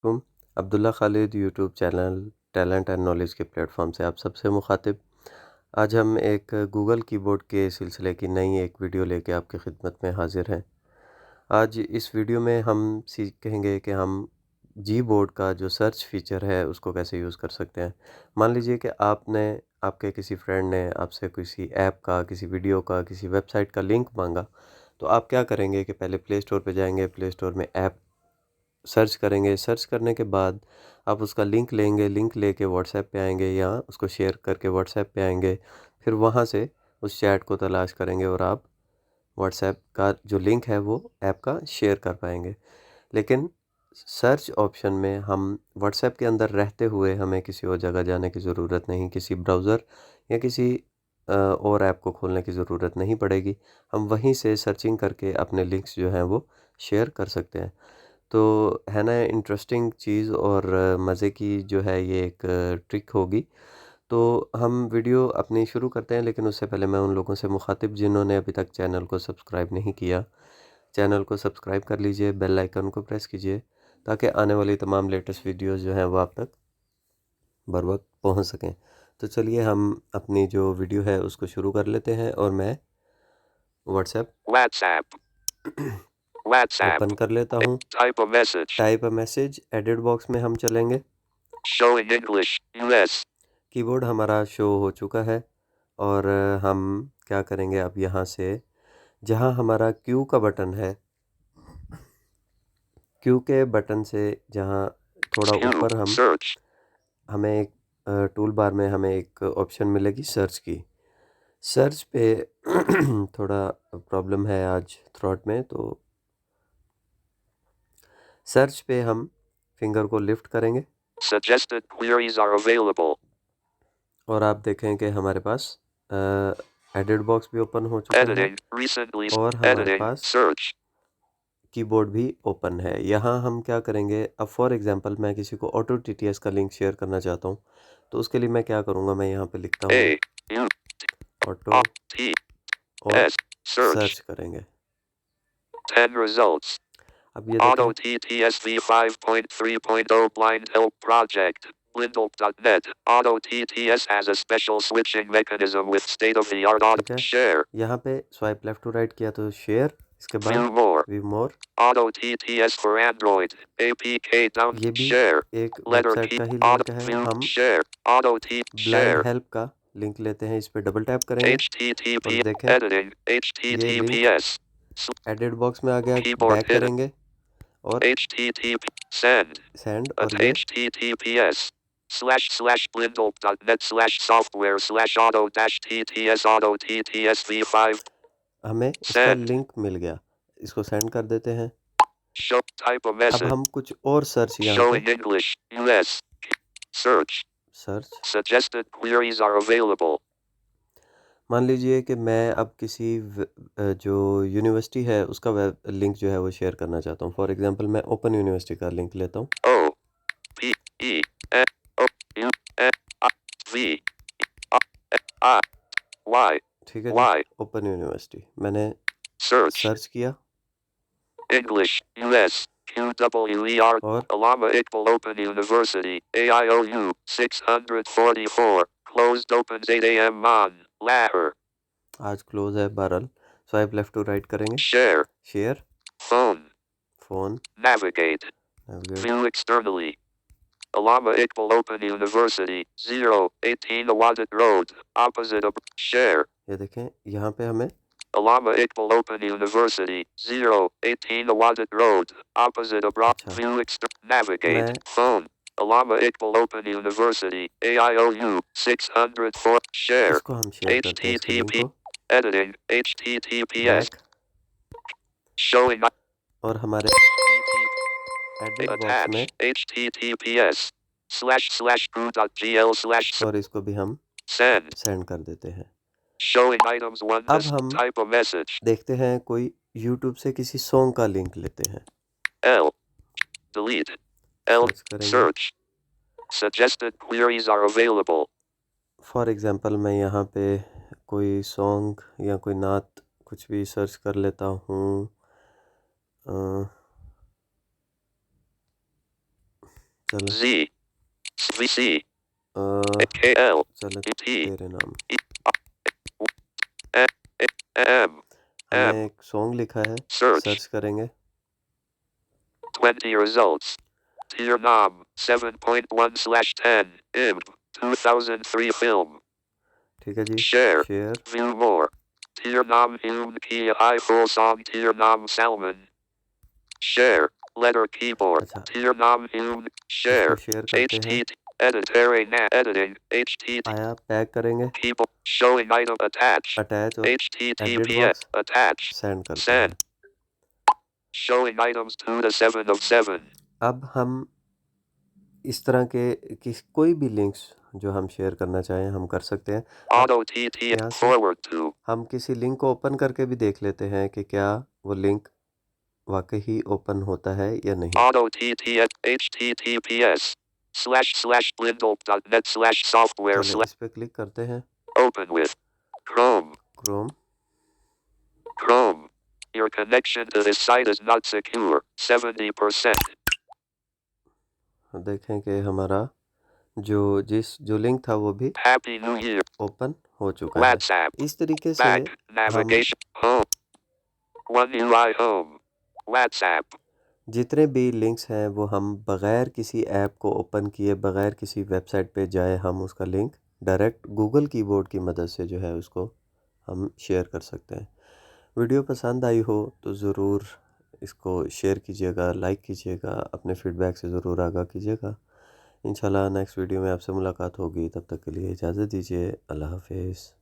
अलैकुम। Abdullah Khalid YouTube channel talent and knowledge के platform से आप सबसे मुखातिब। आज हम एक गूगल कीबोर्ड के सिलसिले की नई एक वीडियो लेके आपकी खिदमत में हाजिर हैं। आज इस वीडियो में हम सीखेंगे कि हम जी बोर्ड का जो सर्च फीचर है उसको कैसे यूज़ कर सकते हैं। मान लीजिए कि आपके किसी फ्रेंड ने आपसे किसी ऐप का, किसी वीडियो का, किसी वेबसाइट का लिंक मांगा, तो आप क्या करेंगे कि पहले प्ले स्टोर पे जाएंगे, प्ले स्टोर में ऐप सर्च करेंगे। सर्च करने के बाद आप उसका लिंक लेंगे, लिंक लेके व्हाट्सएप पे आएंगे या उसको शेयर करके व्हाट्सएप पे आएंगे। फिर वहाँ से उस चैट को तलाश करेंगे और आप व्हाट्सएप का जो लिंक है वो ऐप का शेयर कर पाएंगे। लेकिन सर्च ऑप्शन में हम व्हाट्सएप के अंदर रहते हुए हमें किसी और जगह जाने की ज़रूरत नहीं, किसी ब्राउज़र या किसी और ऐप को खोलने की ज़रूरत नहीं पड़ेगी। हम वहीं से सर्चिंग करके अपने लिंक्स जो हैं वो शेयर कर सकते हैं। तो है ना इंटरेस्टिंग चीज़ और मज़े की जो है ये एक ट्रिक होगी। तो हम वीडियो अपनी शुरू करते हैं, लेकिन उससे पहले मैं उन लोगों से मुखातिब जिन्होंने अभी तक चैनल को सब्सक्राइब नहीं किया, चैनल को सब्सक्राइब कर लीजिए, बेल आइकन को प्रेस कीजिए ताकि आने वाली तमाम लेटेस्ट वीडियोस जो हैं वो आप तक बर वक्त पहुँच सकें। तो चलिए हम अपनी जो वीडियो है उसको शुरू कर लेते हैं और मैं व्हाट्सएप ओपन कर लेता हूँ। Type a message, edit box में हम चलेंगे। Showing English, US. कीबोर्ड हमारा शो हो चुका है और हम क्या करेंगे अब यहाँ से, जहाँ हमारा क्यू का बटन है, क्यू के बटन से जहाँ थोड़ा Q, ऊपर search. हमें एक टूल बार में हमें एक ऑप्शन मिलेगी सर्च की। सर्च पे थोड़ा प्रॉब्लम है आज थ्रोट में, तो सर्च पे हम फिंगर को लिफ्ट करेंगे Suggested queries are available. और आप देखें कि हमारे पास एडिट बॉक्स भी ओपन हो चुका है Editing, recently, और हमारे editing, पास search. कीबोर्ड भी ओपन है। यहाँ हम क्या करेंगे, अब फॉर एग्जांपल मैं किसी को ऑटो टीटीएस का लिंक शेयर करना चाहता हूँ, तो उसके लिए मैं क्या करूँगा, मैं यहाँ पे लिखता हूँ A, U, ऑटो T, और S, search. सर्च करेंगे। 10 results. अब ये Auto देखें, TTSV 5.3.0 Blind Help Project. Blindhelp.net. Auto TTS has a special switching mechanism with state-of-the-art auto ठीक है। share. यहाँ पे स्वाइप लेफ्ट टू राइट किया तो शेयर, इसके बाद View more. View more. Auto TTS for Android. APK down. ये भी Share. एक Letter वेबसाइट key. का ही Auto लिंक है। view. हम Share. Auto T. Blind Share. Help का लिंक लेते हैं, इस पे डबल टैप करेंगे और HTTP. देखें Editing. ये लिंक HTTPS. एडिट बॉक्स में आ गया। Keyboard back hidden. करेंगे और HTTP. Send. सेंड, At और ये https://blindle.net/software/auto-tts auto TTS हमें इसका Send. लिंक मिल गया। इसको सेंड कर देते हैं। Show type of अब message. हम कुछ और सर्च यहाँ पे Showing English. US. Search. Search, Suggested queries are available. मान लीजिए कि मैं अब किसी जो यूनिवर्सिटी है उसका वेब लिंक जो है वो शेयर करना चाहता हूँ। फॉर एग्जांपल मैं ओपन यूनिवर्सिटी का लिंक लेता हूँ। O P E N O U N I V I Y ठीक है जी, Y. ओपन यूनिवर्सिटी मैंने Search. सर्च किया English, US, QWER, और Alama Iqbal Open University, AIOU, 644, closed opens 8 a.m. on, Lahore. आज close है। बहरहाल स्वाइप लेफ्ट टू राइट करेंगे, Share, share, phone, phone, navigate, navigate. view externally. Alama Iqbal Open University, 018 Awadit Road, opposite of, share. ये देखें यहाँ पे हमें Alama Iqbal Open University, 018 Awadit Road, opposite of अच्छा, View Navigate, मैं phone. Alama Iqbal Open University, AIOU, 604, share. इसको हम share करते हैं, इसके लिंक HTTP, को। editing, HTTPS, बैक showing और हमारे एडिट बॉक्स में, attached, HTTPS, //goo.gl/ और इसको भी हम send, सेंड कर देते हैं। showing items one अब list, हम type of message, देखते हैं कोई यूट्यूब से किसी सॉन्ग का लिंक लेते हैं। L, delete, L, सर्च करेंगे। search. Suggested queries are available. For example मैं यहाँ पे कोई सॉन्ग या कोई नात कुछ भी सर्च कर लेता हूँ। चलो Z VC अ, KL चलो ET तेरे नाम M हमने M एक सॉन्ग लिखा है, search सर्च करेंगे 20 results. Tier Nam 7.1/10 IMDb 2003 film. ठीक है जी। Share. Share View more. Tier Nam Hyun Kia I full song Tier Nam Salmon. Share. Letter keyboard. अच्छा Tier Nam Hyun. इसको Share. शेयर करते हैं, HTT. Editary na editing. HTT. आया pack करेंगे, Keyboard. Showing item attached. Attach और edit HTTPS. Box Attached. Send करते हैं। Send. Showing items 2 to 7 of 7. अब हम इस तरह के कोई भी लिंक्स जो हम शेयर करना चाहें हम कर सकते हैं। अब Auto TT. यहाँ से Forward to. हम किसी लिंक को ओपन करके भी देख लेते हैं कि क्या वो लिंक वाकई ही ओपन होता है या नहीं। Auto TTS https://lindolp.net/software/ चलो इस पे क्लिक करते हैं, open with Chrome. Chrome. Chrome. Your connection to this site is not secure. 70%. देखें कि हमारा जो लिंक था वो भी Happy New Year. ओपन हो चुका है। WhatsApp. इस तरीके से Back. हम Navigation. Home. One UI Home. WhatsApp. जितने भी लिंक्स हैं वो हम बग़ैर किसी ऐप को ओपन किए, बग़ैर किसी वेबसाइट पे जाए, हम उसका लिंक डायरेक्ट गूगल कीबोर्ड की मदद से जो है उसको हम शेयर कर सकते हैं। वीडियो पसंद आई हो तो ज़रूर इसको शेयर कीजिएगा, लाइक कीजिएगा, अपने फ़ीडबैक से ज़रूर आगाह कीजिएगा। इंशाल्लाह नेक्स्ट वीडियो में आपसे मुलाकात होगी, तब तक के लिए इजाज़त दीजिए। अल्लाह हाफ़िज़।